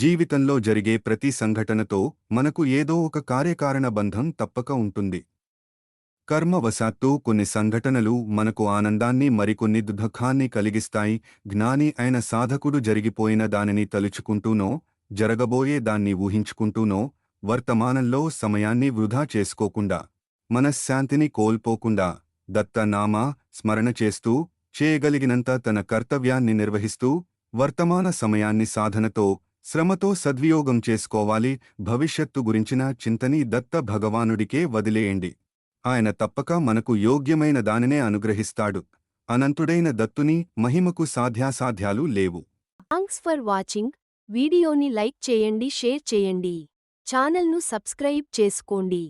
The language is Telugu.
జీవితంలో జరిగే ప్రతి సంఘటనతో మనకు ఏదో ఒక కార్యకారణ బంధం తప్పక ఉంటుంది. కర్మవశాత్తు కొన్ని సంఘటనలు మనకు ఆనందాన్ని, మరికొన్ని దుఃఖాన్ని కలిగిస్తాయి. జ్ఞాని అయిన సాధకుడు జరిగిపోయిన దానిని తలుచుకుంటూనో, జరగబోయే దాన్ని ఊహించుకుంటూనో, వర్తమానంలో సమయాన్ని వృధా చేసుకోకుండా, మనశ్శాంతిని కోల్పోకుండా, దత్తనామ స్మరణ చేస్తూ, చేయగలిగినంత తన కర్తవ్యాన్ని నిర్వహిస్తూ, వర్తమాన సమయాన్ని సాధనతో, శ్రమతో సద్వియోగం చేసుకోవాలి. భవిష్యత్తు గురించిన చింతని దత్త భగవానుడికే వదిలేయండి. ఆయన తప్పక మనకు యోగ్యమైన దానినే అనుగ్రహిస్తాడు. అనంతుడైన దత్తుని మహిమకు సాధ్యాసాధ్యాలు లేవు. Thanks for watching. వీడియోని లైక్ చేయండి, షేర్ చేయండి. ఛానల్ను సబ్స్క్రైబ్ చేసుకోండి.